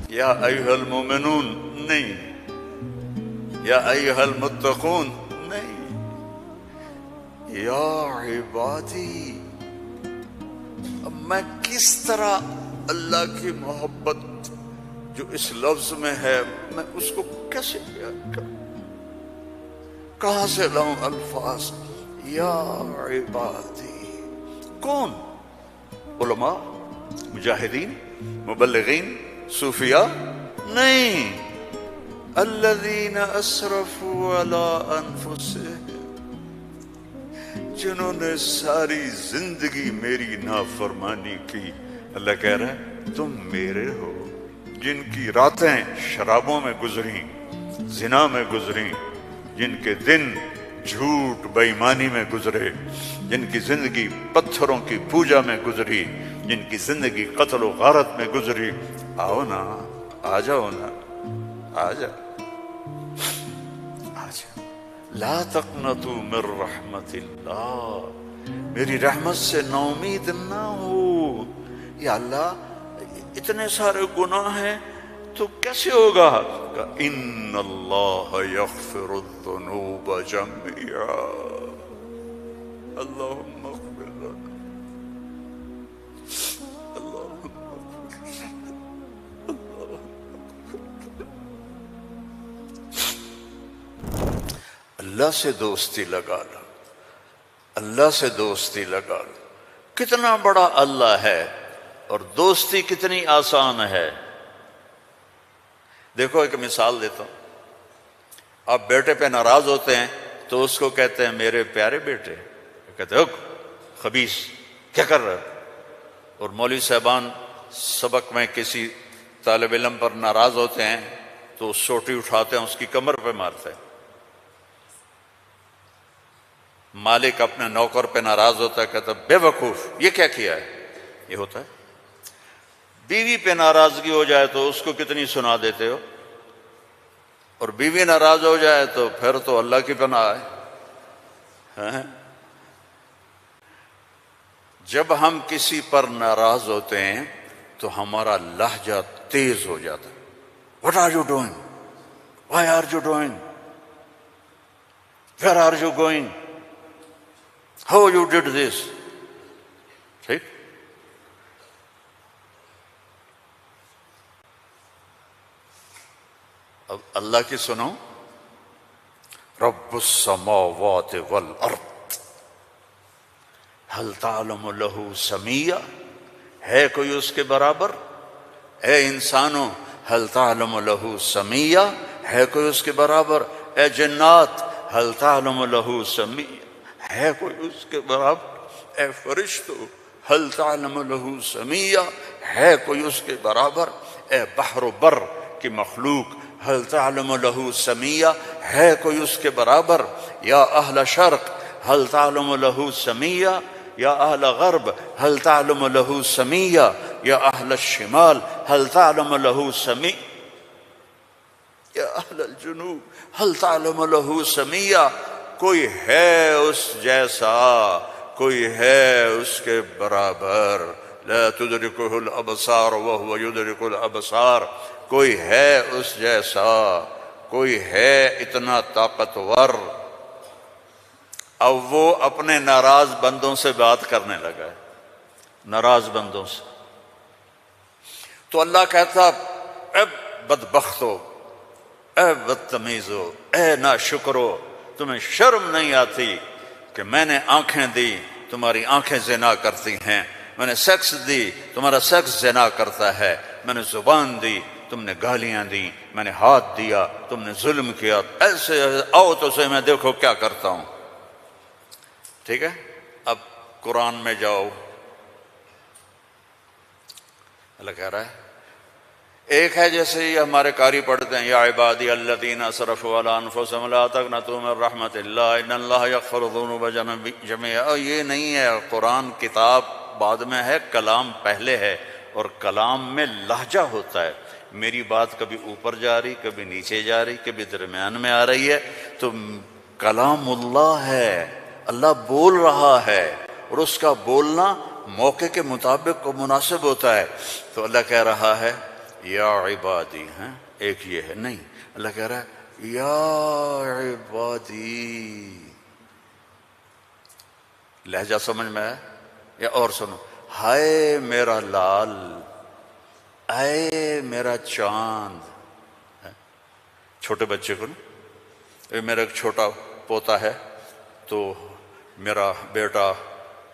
یا ایھا المومنون نہیں، یا ایھا المتقون نہیں، یا عبادی۔ اب میں کس طرح اللہ کی محبت جو اس لفظ میں ہے میں اس کو کیسے بیان کروں، کہاں سے لاؤں الفاظ؟ یا عبادی کون؟ علماء، مجاہدین، مبلغین، صوفیاء؟ نہیں، الذین اسرفوا علی انفسہم، جنہوں نے ساری زندگی میری نافرمانی کی۔ اللہ کہہ رہا ہے تم میرے ہو، جن کی راتیں شرابوں میں گزری، زنا میں گزری، جن کے دن جھوٹ بے ایمانی میں گزرے، جن کی زندگی پتھروں کی پوجا میں گزری، جن کی زندگی قتل و غارت میں گزری۔ آؤ نا، آ جاؤ نا، آ جاؤ، آ جاؤ۔ لا تقنطوا من رحمت اللہ، میری رحمت سے نا امید نہ ہو۔ یا اللہ اتنے سارے گناہ ہیں تو کیسے ہوگا؟ ان اللہ یغفر الذنوب جميعا، اللہم اغفر لنا، اللہم اللہ سے دوستی لگا لو، اللہ سے دوستی لگا لو۔ کتنا بڑا اللہ ہے اور دوستی کتنی آسان ہے۔ دیکھو ایک مثال دیتا ہوں، آپ بیٹے پہ ناراض ہوتے ہیں تو اس کو کہتے ہیں میرے پیارے بیٹے، کہتے ہیں خبیث کیا کر رہے ہو؟ اور مولوی صاحبان سبق میں کسی طالب علم پر ناراض ہوتے ہیں تو سوٹی اٹھاتے ہیں اس کی کمر پہ مارتے ہیں۔ مالک اپنے نوکر پہ ناراض ہوتا ہے، کہتا ہے بے وقوف یہ کیا کیا ہے؟ یہ ہوتا ہے۔ بیوی پہ ناراضگی ہو جائے تو اس کو کتنی سنا دیتے ہو، اور بیوی ناراض ہو جائے تو پھر تو اللہ کی پناہ ہے۔ جب ہم کسی پر ناراض ہوتے ہیں تو ہمارا لہجہ تیز ہو جاتا ہے۔ What are you doing? Why are you doing? Where are you going? How you did this? ٹھیک؟ اب اللہ کی سنو، رب السماوات والارض هل تعلم له سمیہ، ہے کوئی اس کے برابر؟ اے انسانوں هل تعلم له سمیہ، ہے کوئی اس کے برابر؟ اے جنات هل تعلم له سمیہ، ہے کوئی اس کے برابر؟ اے فرشتو هل تعلم له سمیہ، ہے کوئی اس کے برابر؟ اے بحر و بر کی مخلوق هل تعلم له سمیہ، ہے کوئی اس کے برابر؟ یا اہل شرق هل تعلم له سمیہ، یا اہل غرب هل تعلم له سمیہ، یا اہل الشمال هل تعلم له سمیہ، یا اہل الجنوب هل تعلم له سمیہ۔ کوئی ہے اس جیسا، کوئی ہے اس کے برابر؟ لا تدرکہ الابصار وہو یدرک الابصار، کوئی ہے اس جیسا، کوئی ہے اتنا طاقتور۔ اب وہ اپنے ناراض بندوں سے بات کرنے لگا ہے، ناراض بندوں سے۔ تو اللہ کہتا اے بدبختو، اے بدتمیزو، اے ناشکرو، تمہیں شرم نہیں آتی کہ میں نے آنکھیں دی، تمہاری آنکھیں زنا کرتی ہیں، میں نے سیکس دی، تمہارا سیکس زنا کرتا ہے، میں نے زبان دی، تم نے گالیاں دی، میں نے ہاتھ دیا، تم نے ظلم کیا، ایسے آؤ تو سے میں دیکھو کیا کرتا ہوں۔ ٹھیک ہے، اب قرآن میں جاؤ، اللہ کہہ رہا ہے ایک ہے جیسے یہ ہمارے قاری پڑھتے ہیں یا عبادی الذین اسرفوا علی انفسہم لا تقنطوا من رحمت اللہ ان اللہ یغفر الذنوب جميعا۔ یہ نہیں ہے، قرآن کتاب بعد میں ہے، کلام پہلے ہے، اور کلام میں لہجہ ہوتا ہے۔ میری بات کبھی اوپر جا رہی، کبھی نیچے جا رہی، کبھی درمیان میں آ رہی ہے، تو کلام اللہ ہے، اللہ بول رہا ہے، اور اس کا بولنا موقع کے مطابق کو مناسب ہوتا ہے۔ تو اللہ کہہ رہا ہے یا عبادی ہیں، ایک یہ ہے نہیں، اللہ کہہ رہا ہے یا عبادی. لہجہ سمجھ میں ہے یا اور سنو؟ ہائے میرا لال، اے میرا چاند. چھوٹے بچے کو نا، میرا ایک چھوٹا پوتا ہے تو میرا بیٹا،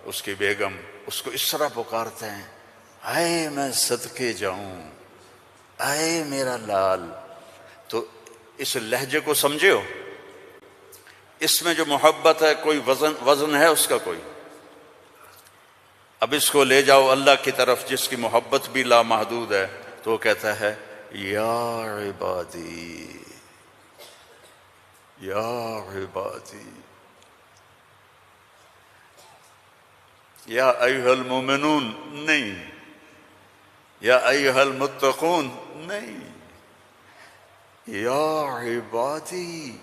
اس کی بیگم اس کو اس طرح پکارتے ہیں، اے میں صدقے جاؤں، اے میرا لال. تو اس لہجے کو سمجھے ہو؟ اس میں جو محبت ہے کوئی وزن ہے اس کا کوئی؟ اب اس کو لے جاؤ اللہ کی طرف جس کی محبت بھی لامحدود ہے، تو وہ کہتا ہے یا عبادی، یا عبادی، یا ایھا المومنون نہیں، یا ایھا المتقون نہیں، یا عبادی.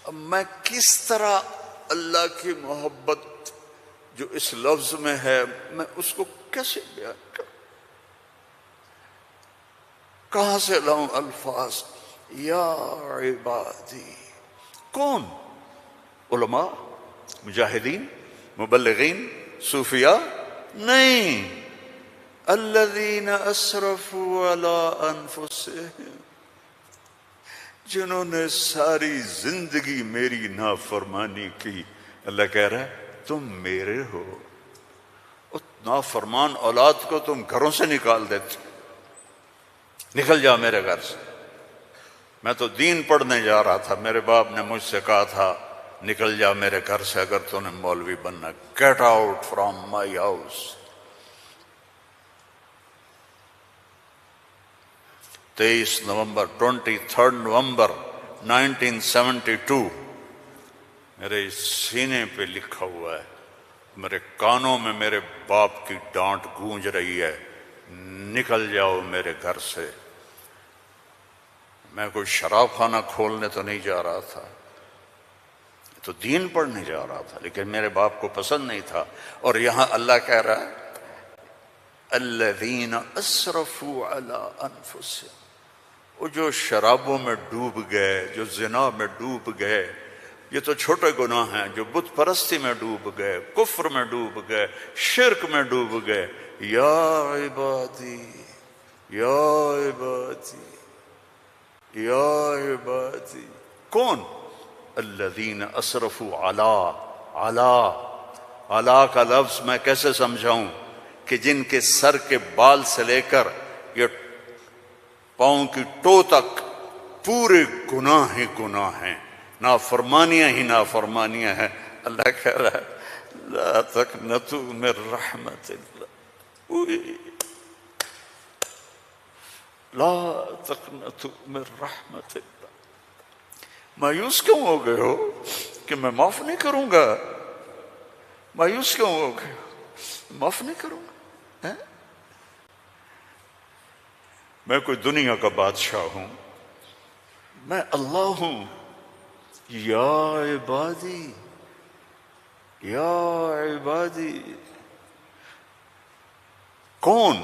اب میں کس طرح اللہ کی محبت جو اس لفظ میں ہے میں اس کو کیسے بیان کروں؟ کہاں سے لاؤں الفاظ؟ یا عبادی. کون؟ علماء، مجاہدین، مبلغین، صوفیاء؟ نہیں. الذین اسرفوا علی انفسہم، جنہوں نے ساری زندگی میری نافرمانی کی. اللہ کہہ رہا ہے تم میرے ہو. اس نافرمان اولاد کو تم گھروں سے نکال دیتے، نکل جا میرے گھر سے. میں تو دین پڑھنے جا رہا تھا، میرے باپ نے مجھ سے کہا تھا نکل جا میرے گھر سے اگر تو نے مولوی بننا. Get out from my house. 23 نومبر 23 نومبر 1972 میرے سینے پہ لکھا ہوا ہے. میرے کانوں میں میرے باپ کی ڈانٹ گونج رہی ہے، نکل جاؤ میرے گھر سے. میں کوئی شراب خانہ کھولنے تو نہیں جا رہا تھا، تو دین پڑھنے جا رہا تھا، لیکن میرے باپ کو پسند نہیں تھا. اور یہاں اللہ کہہ رہا ہے الذین اسرفوا علی انفسہم، وہ جو شرابوں میں ڈوب گئے، جو زنا میں ڈوب گئے. یہ تو چھوٹے گناہ ہیں. جو بت پرستی میں ڈوب گئے، کفر میں ڈوب گئے، شرک میں ڈوب گئے. یا عبادی، یا عبادی، یا عبادی. کون؟ الذین اسرفوا علی کا لفظ میں کیسے سمجھاؤں کہ جن کے سر کے بال سے لے کر یہ پاؤں کی ٹو تک پورے گناہ ہی گناہ ہیں، نافرمانیاں ہی نافرمانیاں ہیں. اللہ کہہ رہا ہے لا تقنطوا من رحمت اللہ، لا تقنطوا من رحمت اللہ. مایوس کیوں ہو گئے ہو کہ میں معاف نہیں کروں گا؟ مایوس کیوں ہو گئے ہو؟ معاف نہیں کروں گا. میں کوئی دنیا کا بادشاہ ہوں؟ میں اللہ ہوں. یا عبادی، یا عبادی. کون؟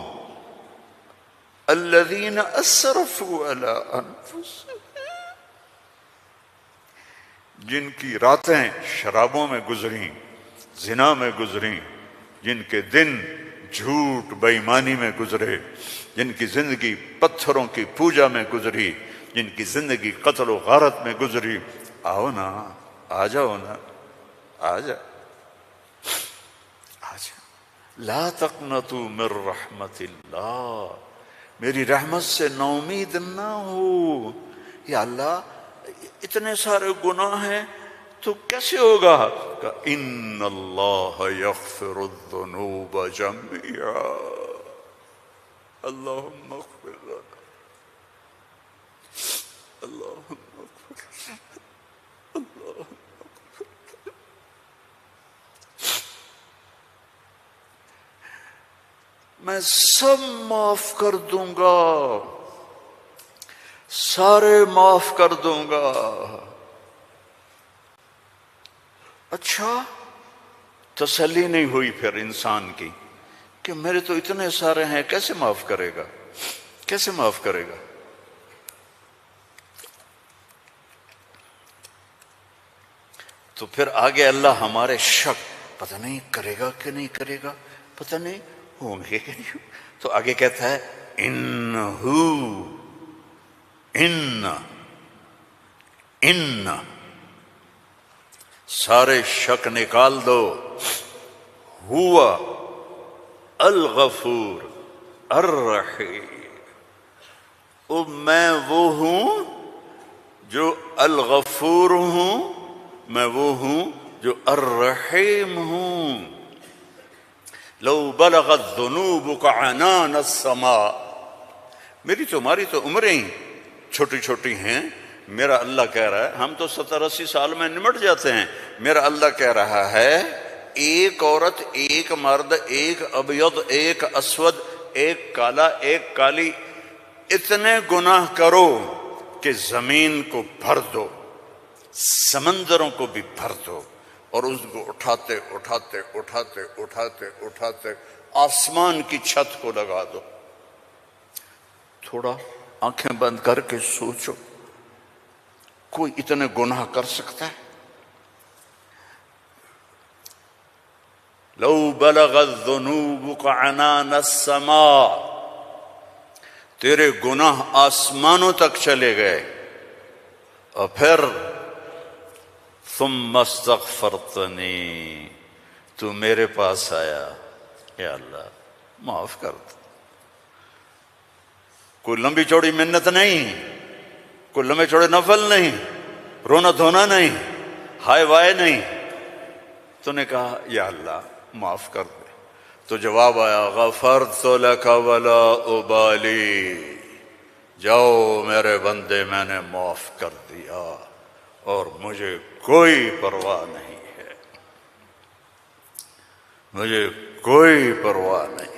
الذین اسرفوا علی انفسہم، جن کی راتیں شرابوں میں گزریں، زنا میں گزریں، جن کے دن جھوٹ بے ایمانی میں گزرے، جن کی زندگی پتھروں کی پوجا میں گزری، جن کی زندگی قتل و غارت میں گزری. آؤ نا، آ جاؤ نا، آ جا، آ جا. لا تقنطوا من رحمت اللہ، میری رحمت سے نا امید نہ ہو. یا اللہ اتنے سارے گناہ ہیں تو کیسے ہوگا؟ کہ ان اللہ یغفر الذنوب جميعا، اللہم اغفر لنا، اللہم اغفر لنا، اللہم اغفر لنا. میں سب معاف کر دوں گا، سارے معاف کر دوں گا. اچھا، تسلی نہیں ہوئی پھر انسان کی کہ میرے تو اتنے سارے ہیں کیسے معاف کرے گا؟ کیسے معاف کرے گا؟ تو پھر آگے اللہ ہمارے شک، پتہ نہیں کرے گا کہ نہیں کرے گا، پتہ نہیں ہوں گے کہ نہیں، تو آگے کہتا ہے ان سارے شک نکال دو، ہوا الغفور الرحیم، میں وہ ہوں جو الغفور ہوں، میں وہ ہوں جو الرحیم ہوں۔ لو بلغت ذنوبک عنان السماء، میری تمہاری تو عمریں ہی چھوٹی چھوٹی ہیں، میرا اللہ کہہ رہا ہے، ہم تو 70-80 سال میں نمٹ جاتے ہیں، میرا اللہ کہہ رہا ہے ایک عورت، ایک مرد، ایک ابیض، ایک اسود، ایک کالا، ایک کالی، اتنے گناہ کرو کہ زمین کو بھر دو، سمندروں کو بھی بھر دو، اور اس کو اٹھاتے اٹھاتے اٹھاتے اٹھاتے اٹھاتے آسمان کی چھت کو لگا دو۔ تھوڑا آنکھیں بند کر کے سوچو، کوئی اتنے گناہ کر سکتا ہے؟ لو بلغت ذنوبک عنان السماء، تیرے گناہ آسمانوں تک چلے گئے، اور پھر ثم استغفرتنی، تو میرے پاس آیا، یا اللہ معاف کر دو۔ کوئی لمبی چوڑی منت نہیں، کوئی لمبے چوڑے نفل نہیں، رونا دھونا نہیں، ہائے وائے نہیں، تو نے کہا یا اللہ معاف کر دے، تو جواب آیا غفرت لک ولا ابالی، جاؤ میرے بندے میں نے معاف کر دیا اور مجھے کوئی پرواہ نہیں ہے، مجھے کوئی پرواہ نہیں۔